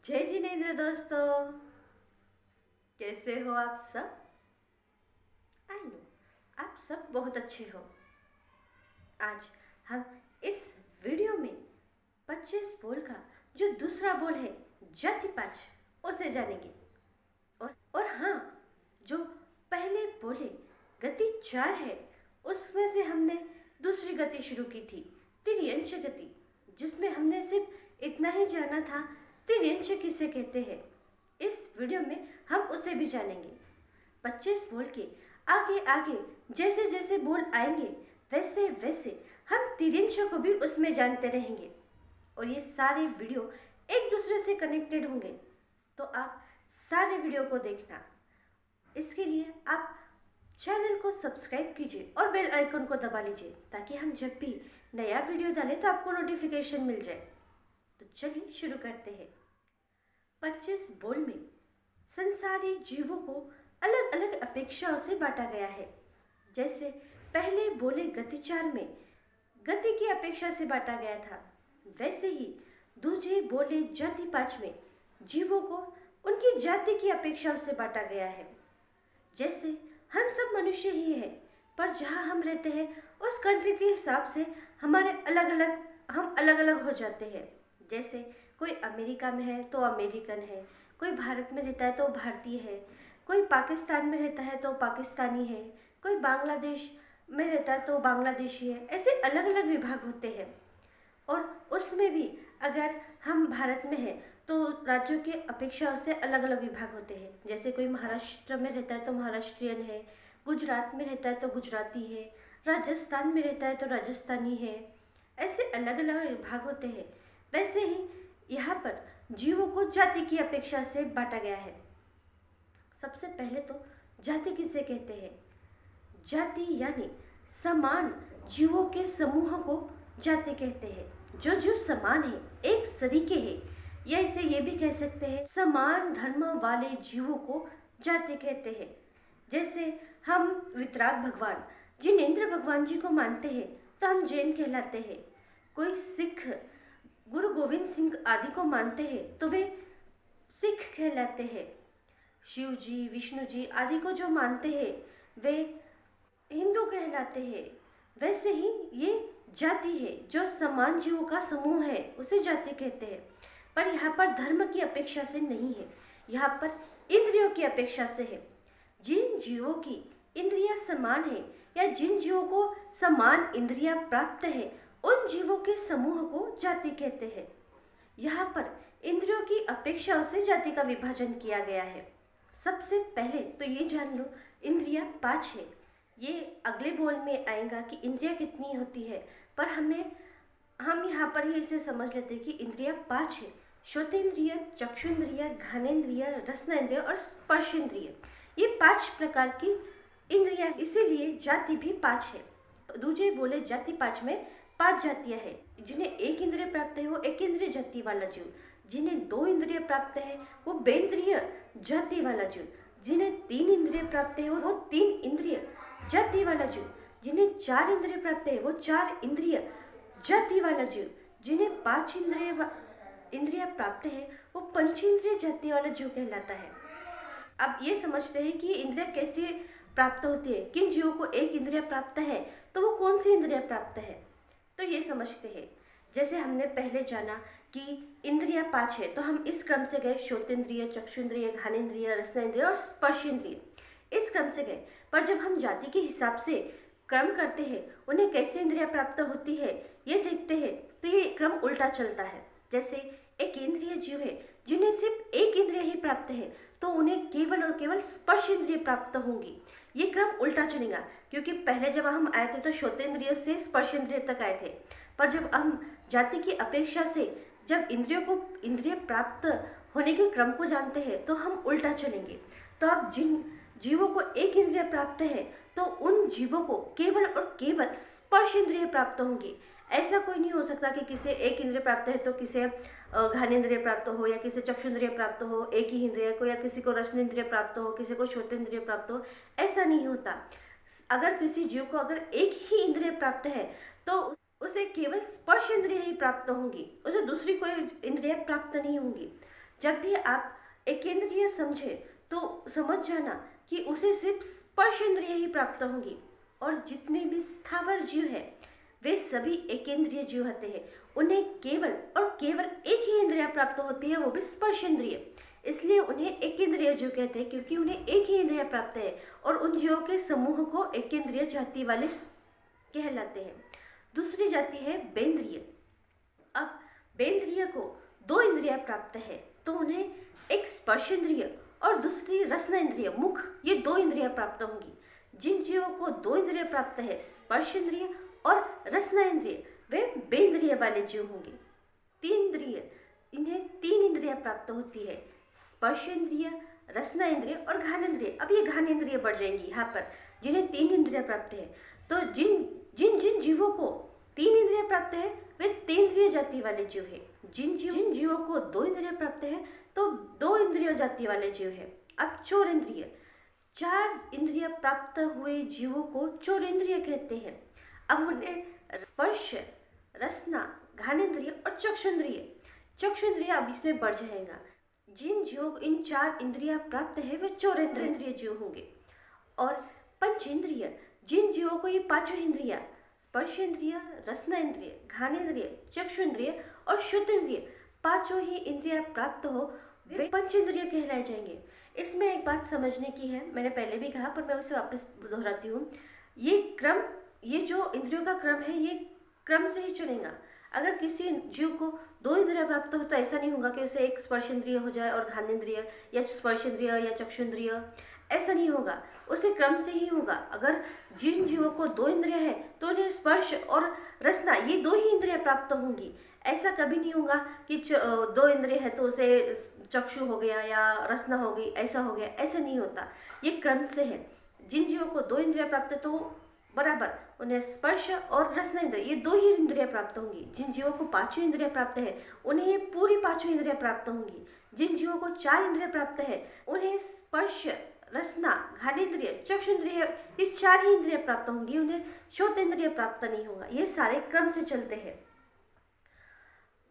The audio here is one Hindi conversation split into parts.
जय जिनेन्द्र दोस्तों, कैसे हो आप सब। आई नो आप सब बहुत अच्छे हो। आज हम इस वीडियो में 25 बोल का जो दूसरा बोल है जाति पाँच उसे जानेंगे। और हाँ, जो पहले बोले गति 4 है उसमें से हमने दूसरी गति शुरू की थी, तिर्यंच गति, जिसमें हमने सिर्फ इतना ही जाना था तिर्यंच किसे कहते हैं। इस वीडियो में हम उसे भी जानेंगे। 25 बोल के आगे आगे जैसे जैसे बोल आएंगे वैसे वैसे हम तिर्यंशों को भी उसमें जानते रहेंगे और ये सारे वीडियो एक दूसरे से कनेक्टेड होंगे। तो आप सारे वीडियो को देखना। इसके लिए आप चैनल को सब्सक्राइब कीजिए और बेल आइकन को दबा लीजिए ताकि हम जब भी नया वीडियो डालें तो आपको नोटिफिकेशन मिल जाए। तो चलिए शुरू करते हैं। 25 बोल में संसारी जीवों को अलग अलग अपेक्षाओं से बांटा गया है। जैसे पहले बोले गति 4 में गति की अपेक्षा से बांटा गया था, वैसे ही दूसरे बोले जाति 5 में जीवों को उनकी जाति की अपेक्षाओं से बांटा गया है। जैसे हम सब मनुष्य ही हैं, पर जहाँ हम रहते हैं उस कंट्री के हिसाब से हम अलग अलग हो जाते हैं। जैसे कोई अमेरिका में है तो अमेरिकन है, कोई भारत में रहता है तो भारतीय है, कोई पाकिस्तान में रहता है तो पाकिस्तानी है, कोई बांग्लादेश में रहता है तो बांग्लादेशी है। ऐसे अलग अलग विभाग होते हैं। और उसमें भी अगर हम भारत में हैं तो राज्यों की अपेक्षा से अलग अलग विभाग होते हैं। जैसे कोई महाराष्ट्र में रहता है तो महाराष्ट्रियन है, गुजरात में रहता है तो गुजराती है, राजस्थान में रहता है तो राजस्थानी है। ऐसे अलग अलग विभाग होते हैं। वैसे ही यहाँ पर जीवों को जाति की अपेक्षा से बांटा गया है। सबसे पहले तो जाति किसे कहते हैं। जाति यानी समान जीवों के समूह को जाति कहते हैं। जो जो समान है, एक सरीके है, या इसे ये भी कह सकते हैं समान धर्म वाले जीवों को जाति कहते हैं। जैसे हम वितराग भगवान जिनेंद्र भगवान जी को मानते हैं तो हम जैन कहलाते हैं। कोई सिख गुरु गोविंद सिंह आदि को मानते हैं तो वे सिख कहलाते हैं। शिव जी विष्णु जी आदि को जो मानते हैं वे हिंदू कहलाते हैं। वैसे ही ये जाति है, जो समान जीवों का समूह है उसे जाति कहते हैं। पर यहाँ पर धर्म की अपेक्षा से नहीं है, यहाँ पर इंद्रियों की अपेक्षा से है। जिन जीवों की इंद्रियां समान है या जिन जीवों को समान इंद्रियां प्राप्त है उन जीवों के समूह को जाति कहते हैं। यहाँ पर इंद्रियों की अपेक्षाओं से जाति का विभाजन किया गया है। सबसे पहले तो ये जान लो इंद्रियां 5 है। ये अगले बोल में आएगा कि इंद्रियां कितनी होती है, पर हम यहाँ पर ही इसे समझ लेते हैं कि इंद्रियां 5 है। श्रोतेंद्रिय, चक्षुन्द्रिय, घ्राणेन्द्रिय, रसनेन्द्रिय और स्पर्शेंद्रिय, ये 5 प्रकार की इंद्रियां, इसीलिए जाति भी 5 है। दूजे बोले जाति 5 में 5 जातियां हैं। जिन्हें एक इंद्रिय प्राप्त है वो एक इंद्रिय जाति वाला जीव, जिन्हें 2 इंद्रिय प्राप्त है वो बेंद्रिय जाति वाला जीव, जिन्हें 3 इंद्रिय प्राप्त है वो 3 इंद्रिय जाति वाला जीव, जिन्हें 4 इंद्रिय प्राप्त है वो 4 इंद्रिय जाति वाला जीव, जिन्हें 5 इंद्रिय प्राप्त है वो पंचेंद्रिय जाति वाला जीव कहलाता है। अब ये समझते हैं कि इंद्रिय कैसे प्राप्त होती है, किन जीवों को एक इंद्रिय प्राप्त है तो वो कौन सी इंद्रिय प्राप्त है, तो ये समझते हैं। जैसे हमने पहले जाना कि इंद्रिया 5 है तो हम इस क्रम से गए, श्रोतेंद्रिय, चक्षुन्द्रिय, घ्राणेन्द्रिय, रसनेन्द्रिय और स्पर्शेंद्रिय, इस क्रम से गए। पर जब हम जाति के हिसाब से क्रम करते हैं, उन्हें कैसे इंद्रिया प्राप्त होती है ये देखते हैं, तो ये क्रम उल्टा चलता है। जैसे एक इंद्रिय जीव है जिन्हें सिर्फ एक इंद्रिय ही प्राप्त है तो उन्हें केवल और केवल स्पर्श इंद्रिय प्राप्त होंगी। ये क्रम उल्टा चलेगा, क्योंकि पहले जब हम आए थे तो श्रोतेंद्रिय से स्पर्शेंद्रिय तक आए थे, पर जब हम जाति की अपेक्षा से जब इंद्रिय प्राप्त होने के क्रम को जानते हैं तो हम उल्टा चलेंगे। तो अब जिन जीवों को एक इंद्रिय प्राप्त है तो उन जीवों को केवल और केवल स्पर्श इंद्रिय प्राप्त होंगी। ऐसा कोई नहीं हो सकता कि किसे एक इंद्रिय प्राप्त है तो किसे घ्राणेन्द्रिय प्राप्त हो या किसे चक्षुन्द्रिय प्राप्त हो एक ही इंद्रिय को, या किसी को रसनेन्द्रिय प्राप्त हो, किसी को श्रोतेंद्रिय प्राप्त हो, ऐसा नहीं होता। अगर किसी जीव को अगर एक ही इंद्रिय प्राप्त है तो उसे केवल स्पर्श इंद्रिय ही प्राप्त होंगी, उसे दूसरी कोई इंद्रिय प्राप्त नहीं होंगी। जब भी आप एकेंद्रिय समझे तो समझ जाना कि उसे सिर्फ स्पर्श इंद्रिय ही प्राप्त होंगी, और जितने भी स्थावर जीव है वे सभी एकेंद्रिय जीव होते हैं। उन्हें केवल और केवल एक ही इंद्रिय प्राप्त होती है, वो भी स्पर्श इंद्रिय। इसलिए उन्हें एकेंद्रिय जीव कहते हैं, क्योंकि उन्हें एक ही इंद्रिय प्राप्त है, और उन जीवों के समूह को एकेंद्रिय जाति वाले कहलाते हैं। दूसरी जाति है बेंद्रिय। अब बेंद्रिय को दो इंद्रिय प्राप्त है, तो उन्हें एक स्पर्श इंद्रिय और दूसरी रसना इंद्रिय, मुख, ये दो इंद्रिय प्राप्त होंगी। जिन जीवों को दो इंद्रिय प्राप्त है, स्पर्श इंद्रिय और रसना इंद्रिय, वे बेंद्रिय वाले जीव होंगे। तीन इंद्रिय, इन्हें तीन इंद्रिय प्राप्त होती है, स्पर्श इंद्रिय, रसना इंद्रिय और घ्राण इंद्रिय। अब ये घ्राण इंद्रिय बढ़ जाएंगी यहाँ पर, जिन्हें तीन इंद्रिय प्राप्त है। तो जिन जिन जिन जीवों को तीन इंद्रिय प्राप्त है वे तेंद्रिय जाति वाले जीव है। जिन जीवों को दो इंद्रिय प्राप्त है तो दो इंद्रिय जाति वाले जीव है। अब चोर इंद्रिय, चार इंद्रिय प्राप्त हुए जीवों को चोर इंद्रिय कहते हैं। अब उन्हें स्पर्श, रसना, घ्राणेन्द्रिय और चक्षुन्द्रिय अब इसमें बढ़ जाएगा। जिन जीवों को इन चार इंद्रियां प्राप्त है वे चौरेंद्रिय जीव होंगे। और पंचेंद्रिय, जिन जीवों को ये पांचों इंद्रिया, स्पर्श इंद्रिय, रसना इंद्रिय, घ्राणेन्द्रिय, चक्षुन्द्रिय और श्रोतेंद्रिय, पांचों ही इंद्रिया प्राप्त हो, वे पंचेंद्रिय कहलाए जाएंगे। इसमें एक बात समझने की है, मैंने पहले भी कहा पर मैं उसे वापस दोहराती हूँ। ये क्रम, ये जो इंद्रियों का क्रम है, ये क्रम से ही चलेगा। अगर किसी जीव को दो इंद्रिय प्राप्त हो तो ऐसा नहीं होगा कि उसे एक स्पर्श इंद्रिय हो जाए और घ्राणेन्द्रिय या स्पर्श इंद्रिय या चक्षुन्द्रिय, ऐसा नहीं होगा, उसे क्रम से ही होगा। अगर जिन जीवों को दो इंद्रिय है तो उन्हें स्पर्श और रसना, ये दो ही इंद्रिय प्राप्त होंगी। ऐसा कभी नहीं होगा कि दो इंद्रिय है तो उसे चक्षु हो गया या रसना हो गई, ऐसा हो गया, ऐसा नहीं होता। ये क्रम से है। जिन जीवों को दो इंद्रिय प्राप्त है तो बराबर उन्हें स्पर्श और रसना इंद्रिय, ये दो ही इंद्रिय प्राप्त होंगी। जिन जीवों को पांचों इंद्रिय प्राप्त है उन्हें ये पूरी पांचों इंद्रिय प्राप्त होंगी। जिन जीवों को चार इंद्रिय प्राप्त है उन्हें स्पर्श, रसना, घ्राणेन्द्रिय, चक्षुन्द्रिय, ये चार ही इंद्रिय प्राप्त होंगी, उन्हें श्रोतेंद्रिय प्राप्त नहीं होगा। ये सारे क्रम से चलते हैं।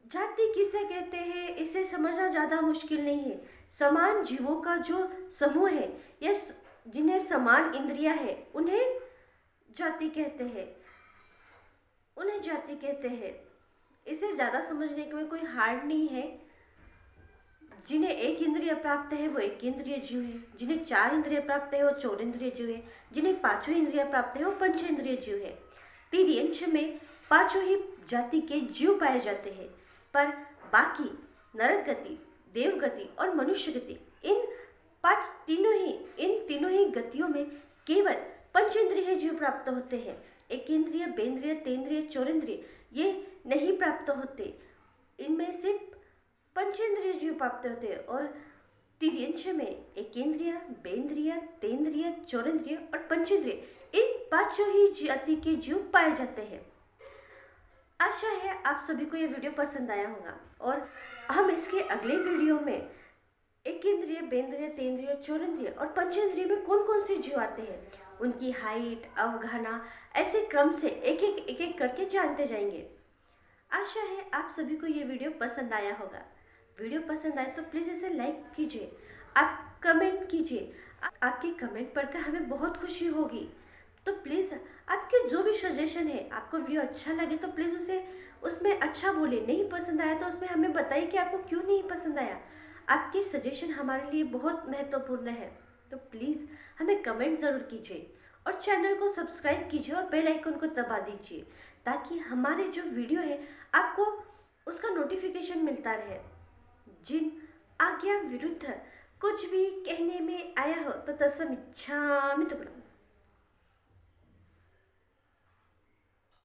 जाति किसे कहते हैं इसे समझना ज्यादा मुश्किल नहीं है। समान जीवों का जो समूह है या जिन्हें समान इंद्रिया है उन्हें जाति कहते हैं। इसे ज्यादा समझने के कोई हार्ड नहीं है। जिन्हें एक इंद्रिय प्राप्त है वो एक इंद्रिय जीव है, जिन्हें चार इंद्रिय प्राप्त है वो चौरेंद्रिय जीव है, जिन्हें पांचों इंद्रिय प्राप्त है वो पंचेंद्रिय जीव है। तिर्यंश में पांचों ही जाति के जीव पाए जाते हैं, पर बाकी नरक गति, देव गति और मनुष्य गति, इन तीनों ही गतियों में केवल पंचेंद्रिय जीव प्राप्त होते हैं। एकेंद्रिय, बेंद्रिय, तेंद्रिय, चौरेंद्रिय ये नहीं प्राप्त होते। इनमें सिर्फ पंचेंद्रिय जीव प्राप्त होते हैं। और तिर्यंश में एकेंद्रिय, बेंद्रिय, तेंद्रिय, चौरेंद्रिय और पंचेंद्रिय, इन पांचों ही जाति के जीव पाए जाते हैं। आशा है आप सभी को ये वीडियो पसंद आया होगा, और हम इसके अगले वीडियो में एकेंद्रिय, बेंद्रिय, तेंद्रिय, चौरेंद्रिय और पंचेंद्रिय में कौन कौन से जीव आते हैं, उनकी हाइट, अवगाहना, ऐसे क्रम से एक एक करके जानते जाएंगे। आशा है आप सभी को ये वीडियो पसंद आया होगा। वीडियो पसंद आए तो प्लीज़ इसे लाइक कीजिए, आप कमेंट कीजिए। आपके कमेंट पढ़कर हमें बहुत खुशी होगी। तो प्लीज़ आपके जो भी सजेशन है, आपको वीडियो अच्छा लगे तो प्लीज़ उसे उसमें अच्छा बोले, नहीं पसंद आया तो उसमें हमें बताइए कि आपको क्यों नहीं पसंद आया। आपके सजेशन हमारे लिए बहुत महत्वपूर्ण है, तो प्लीज़ हमें कमेंट ज़रूर कीजिए और चैनल को सब्सक्राइब कीजिए और बेल आइकन को दबा दीजिए, ताकि हमारे जो वीडियो है आपको उसका नोटिफिकेशन मिलता रहे। जिन आज्ञा विरुद्ध कुछ भी कहने में आया हो तो तत्समिच्छामि तुभ्यम्।